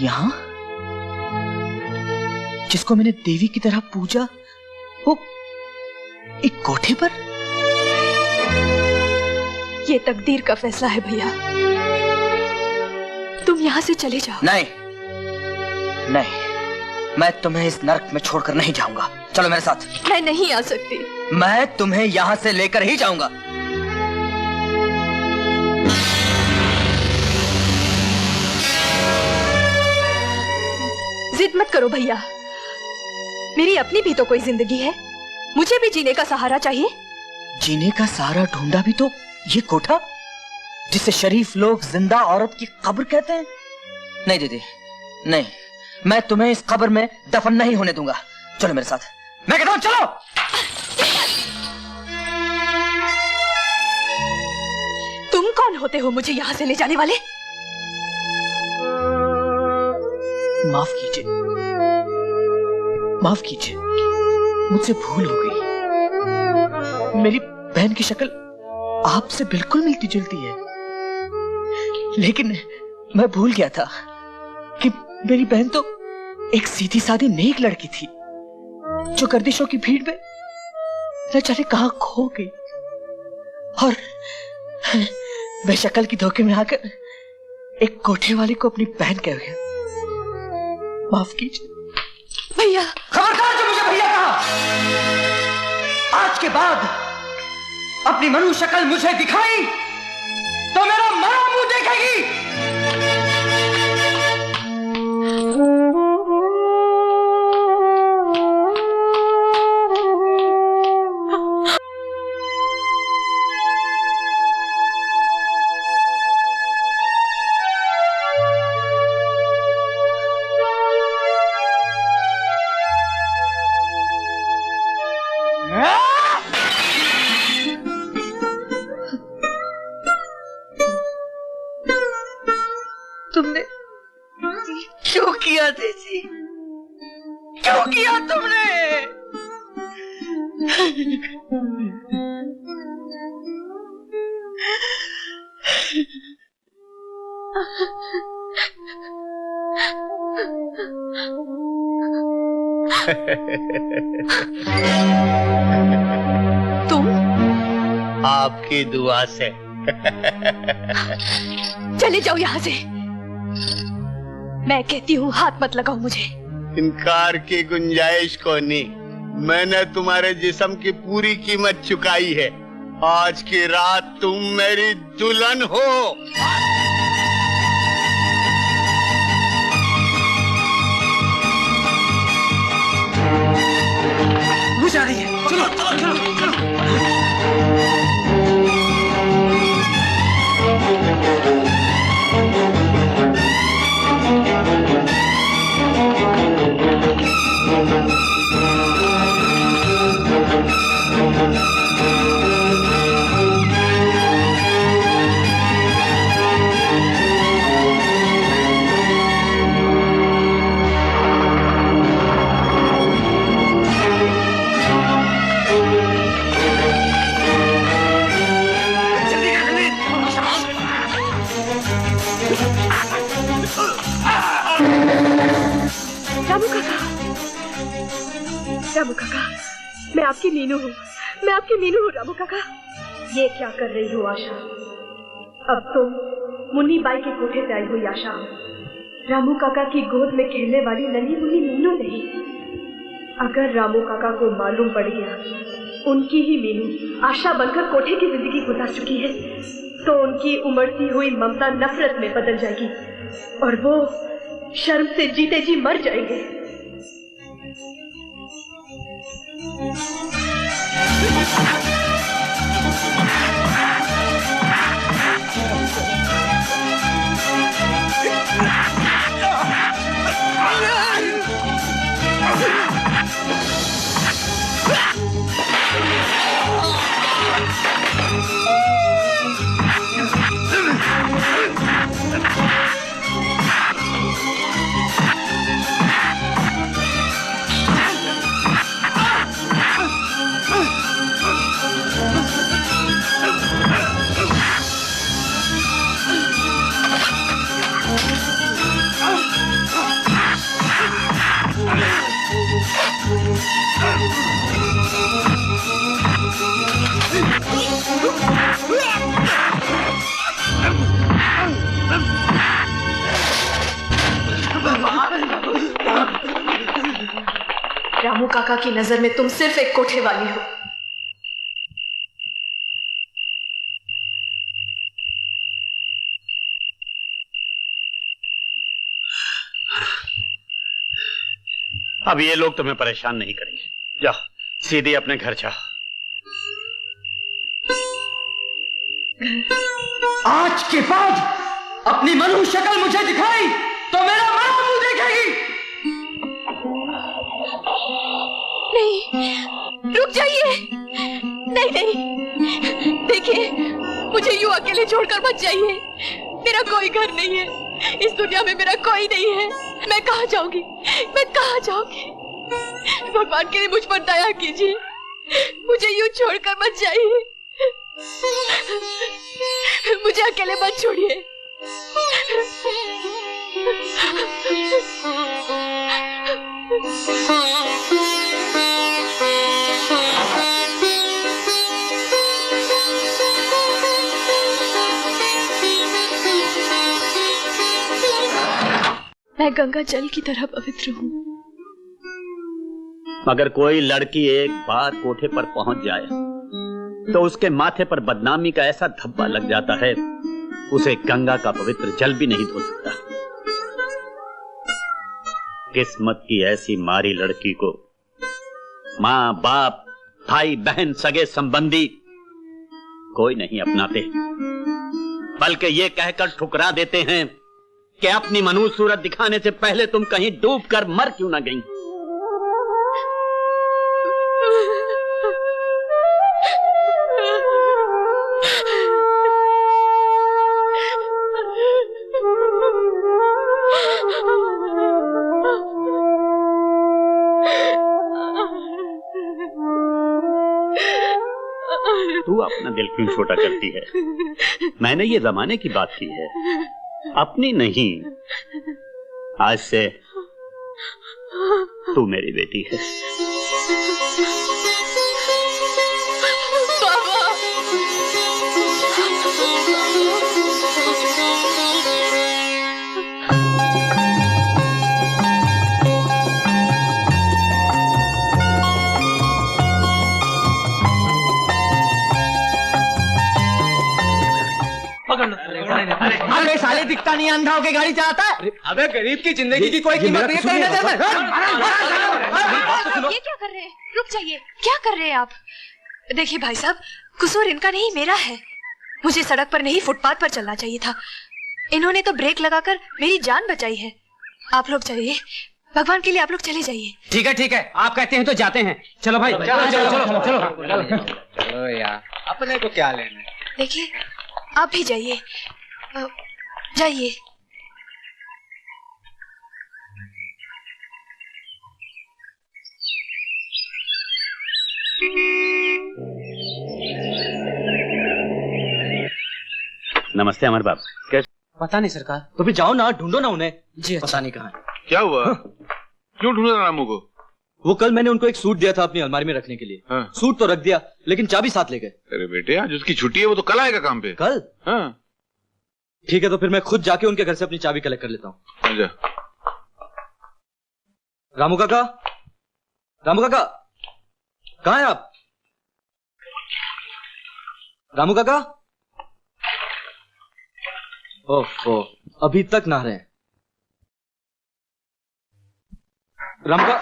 यहाँ जिसको मैंने देवी की तरह पूजा, वो एक कोठे पर? ये तकदीर का फैसला है भैया। तुम यहाँ से चले जाओ। नहीं नहीं, मैं तुम्हें इस नर्क में छोड़कर नहीं जाऊंगा। चलो मेरे साथ। मैं नहीं आ सकती। मैं तुम्हें यहाँ से लेकर ही जाऊंगा। जिद मत करो भैया, मेरी अपनी भी तो कोई जिंदगी है, मुझे भी जीने का सहारा चाहिए। जीने का सहारा ढूंढा भी तो ये कोठा, जिसे शरीफ लोग जिंदा औरत की कब्र कहते हैं। नहीं दीदी, नहीं, मैं तुम्हें इस कब्र में दफन नहीं होने दूंगा। चलो मेरे साथ, मैं कहता हूं चलो। तुम कौन होते हो मुझे यहाँ से ले जाने वाले? माफ कीजिए, माफ कीजिए, मुझसे भूल हो गई। मेरी बहन की शक्ल आपसे बिल्कुल मिलती जुलती है, लेकिन मैं भूल गया था कि मेरी बहन तो एक सीधी सादी नेक लड़की थी, जो गर्दिशों की भीड़ में न जाने कहां खो गई और बेशक्ल की धोखे में आकर एक कोठे वाले को अपनी बहन कह गया। माफ कीजिए भैया। खबरदार जो मुझे भैया कहा। आज के बाद अपनी मनु शक्ल मुझे दिखाई तो मेरा मरा मुंह देखेगी। तुमने क्यों किया तेजी? क्यों किया तुमने? तुम? आपकी दुआ से। चले जाओ यहाँ से। मैं कहती हूँ हाथ मत लगाओ मुझे। इनकार की गुंजाइश को नहीं, मैंने तुम्हारे जिस्म की पूरी कीमत चुकाई है। आज की रात तुम मेरी दुल्हन हो। वो जा रही है, चलो चलो चलो चलो। रामू काका, रामू काका, मैं आपकी मीनू हूँ, मैं आपकी मीनू हूँ रामू काका। ये क्या कर रही हो आशा? अब तुम मुन्नी बाई के कोठे से आई हुई आशा हो, रामू काका की गोद में खेलने वाली नन्ही मुन्नी मीनू नहीं। अगर रामू काका को मालूम पड़ गया उनकी ही मीनू आशा बनकर कोठे की जिंदगी गुजार चुकी है, तो उनकी उमड़ती हुई ममता नफरत में बदल जाएगी और वो शर्म से जीते जी मर जाएंगे। काका की नजर में तुम सिर्फ एक कोठे वाली हो। अब ये लोग तुम्हें परेशान नहीं करेंगे, जाओ सीधे अपने घर जाओ। आज के बाद अपनी मनु शक्ल मुझे दिखाई तो मेरा मरा मुंह देखेगी। नहीं, रुक जाइए। नहीं नहीं, देखिए मुझे यूं अकेले छोड़कर मत जाइए। मेरा कोई घर नहीं है, इस दुनिया में मेरा कोई नहीं है। मैं कहाँ जाऊंगी, मैं कहाँ जाऊंगी? भगवान के लिए मुझ पर दया कीजिए, मुझे यूं छोड़कर मत जाइए। मुझे अकेले मत छोड़िए। मैं गंगा जल की तरह पवित्र हूँ। मगर कोई लड़की एक बार कोठे पर पहुंच जाए तो उसके माथे पर बदनामी का ऐसा धब्बा लग जाता है, उसे गंगा का पवित्र जल भी नहीं धो सकता। किस्मत की ऐसी मारी लड़की को माँ बाप भाई बहन सगे संबंधी कोई नहीं अपनाते, बल्कि ये कहकर ठुकरा देते हैं कि अपनी मनु सूरत दिखाने से पहले तुम कहीं डूब कर मर क्यों ना गई। तू अपना दिल क्यों छोटा करती है? मैंने ये जमाने की बात की है, अपनी नहीं। आज से तू मेरी बेटी है। अरे साले दिखता नहीं, अंधा होके गाड़ी चलाता है। अबे गरीब की जिंदगी की कोई कीमत नहीं है। ये क्या कर रहे हैं? रुक जाइए, क्या कर रहे हैं आप? देखिए भाई साहब, कसूर इनका नहीं मेरा है। मुझे सड़क पर नहीं फुटपाथ पर चलना चाहिए था। इन्होंने तो ब्रेक लगाकर मेरी जान बचाई है। आप लोग जाइए, भगवान के लिए आप लोग चले जाइए। ठीक है, आप कहते हैं तो जाते हैं। चलो भाई, चलो यार, अपने को क्या लेना है। देखिए आप भी जाइए, जाइए। नमस्ते अमर बाप। कैसे? पता नहीं सरकार। तो फिर जाओ ना, ढूंढो ना उन्हें। जी पता नहीं कहाँ है। क्या हुआ? क्यों ढूंढा रामू को? वो कल मैंने उनको एक सूट दिया था अपनी अलमारी में रखने के लिए। हाँ। सूट तो रख दिया, लेकिन चाबी साथ ले गए। अरे बेटे, आज उसकी छुट्टी है, वो तो कल आएगा काम पे। कल? हाँ। ठीक है, तो फिर मैं खुद जाके उनके घर से अपनी चाबी कलेक्ट कर लेता हूँ। आजा। रामू काका, रामू काका, कहाँ हैं आप? रामू काका? ओह, अभी तक नहा रहे हैं। रामू का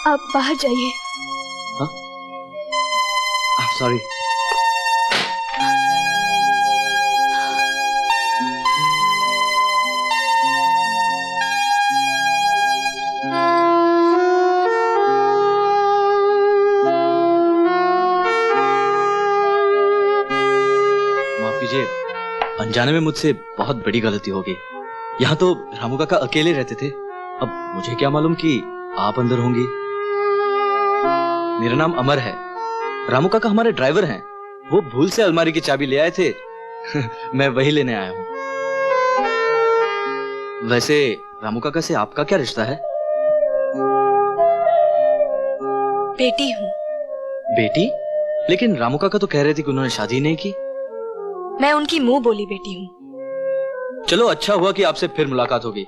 आप बाहर जाइए। सॉरी। माफ कीजिए, अनजाने में मुझसे बहुत बड़ी गलती हो गई। यहाँ तो रामू काका अकेले रहते थे, अब मुझे क्या मालूम कि आप अंदर होंगी। मेरा नाम अमर है, रामू काका हमारे ड्राइवर हैं। वो भूल से अलमारी की चाबी ले आए थे मैं वही लेने आया हूँ। वैसे रामू काका से आपका क्या रिश्ता है? बेटी हूँ। बेटी? लेकिन रामू काका तो कह रहे थे कि उन्होंने शादी नहीं की। मैं उनकी मुंह बोली बेटी हूँ। चलो अच्छा हुआ कि आपसे फिर मुलाकात होगी।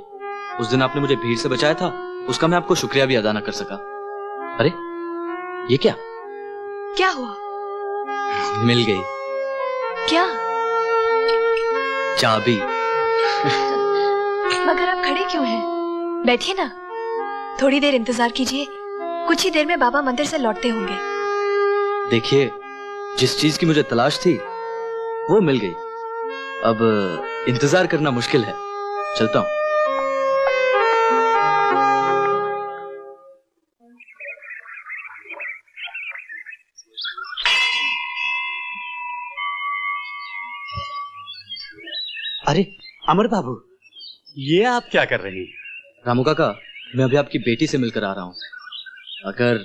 उस दिन आपने मुझे भीड़ से बचाया था, उसका मैं आपको शुक्रिया भी अदा न कर सका। अरे ये क्या? क्या हुआ? मिल गई। क्या? चाबी। मगर आप खड़े क्यों हैं? बैठिए ना, थोड़ी देर इंतजार कीजिए, कुछ ही देर में बाबा मंदिर से लौटते होंगे। देखिए, जिस चीज की मुझे तलाश थी वो मिल गई। अब इंतजार करना मुश्किल है, चलता हूं। अरे अमर बाबू, ये आप क्या कर रहे हैं? रामू काका, मैं अभी आपकी बेटी से मिलकर आ रहा हूं। अगर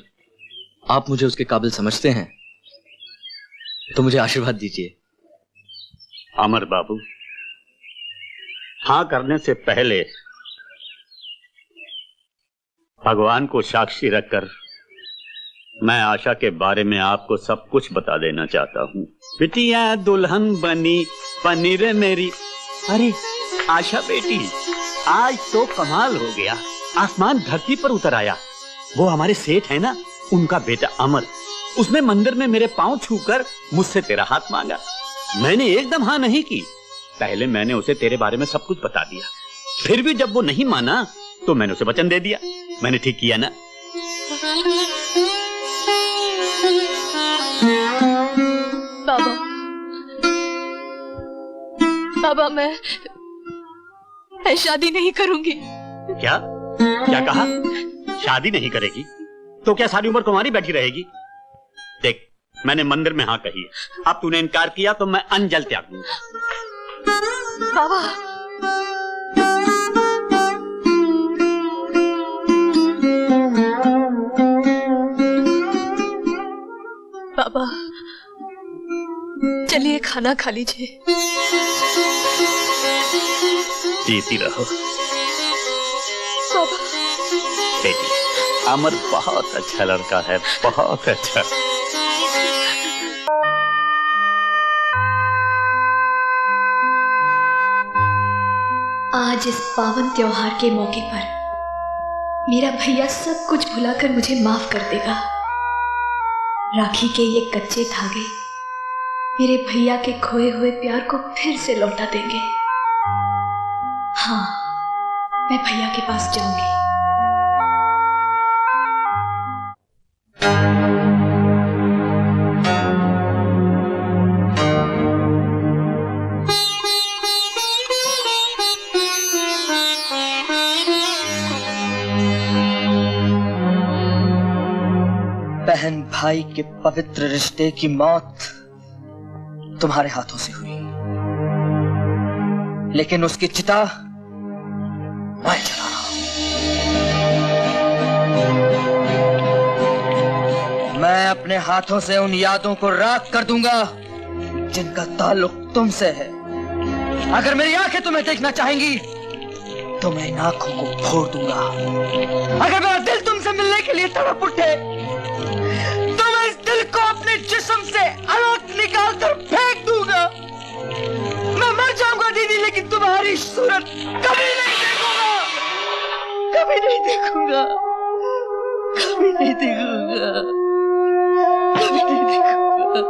आप मुझे उसके काबिल समझते हैं तो मुझे आशीर्वाद दीजिए। अमर बाबू, हाँ करने से पहले भगवान को साक्षी रखकर मैं आशा के बारे में आपको सब कुछ बता देना चाहता हूँ। बिटिया दुल्हन बनी पनीर मेरी। अरे आशा बेटी, आज तो कमाल हो गया, आसमान धरती पर उतर आया। वो हमारे सेठ है ना, उनका बेटा अमर, उसने मंदिर में मेरे पांव छूकर मुझसे तेरा हाथ मांगा। मैंने एकदम हाँ नहीं की। पहले मैंने उसे तेरे बारे में सब कुछ बता दिया, फिर भी जब वो नहीं माना तो मैंने उसे वचन दे दिया। मैंने ठीक किया ना? बाबा, बाबा मैं शादी नहीं करूंगी। क्या क्या कहा? शादी नहीं करेगी? तो क्या सारी उम्र कुंवारी बैठी रहेगी? देख, मैंने मंदिर में हाँ कही है, अब तूने इनकार किया तो मैं अनजल त्याग दूंगा। बाबा, बाबा चलिए खाना खा लीजिए। जीती रहो बाबा। बेटी, अमर बहुत अच्छा लड़का है, बहुत अच्छा। आज इस पावन त्योहार के मौके पर मेरा भैया सब कुछ भुलाकर मुझे माफ कर देगा। राखी के ये कच्चे धागे मेरे भैया के खोए हुए प्यार को फिर से लौटा देंगे। हाँ, मैं भैया के पास जाऊंगी। बहन भाई के पवित्र रिश्ते की मौत तुम्हारे हाथों से हुई, लेकिन उसकी चिता मैं जला रहा हूं। मैं अपने हाथों से उन यादों को राख कर दूंगा जिनका ताल्लुक तुमसे है। अगर मेरी आंखें तुम्हें देखना चाहेंगी तो मैं इन आंखों को फोड़ दूंगा। अगर मेरा दिल तुमसे मिलने के लिए तड़प उठे तो मैं इस दिल को अपने जिस्म से अलग निकाल कर फेंक दूंगा। मैं मर जाऊंगा दीदी, लेकिन तुम्हारी सूरत कभी नहीं देखूंगा, कभी नहीं देखूंगा, कभी नहीं देखूंगा, कभी नहीं देखूंगा।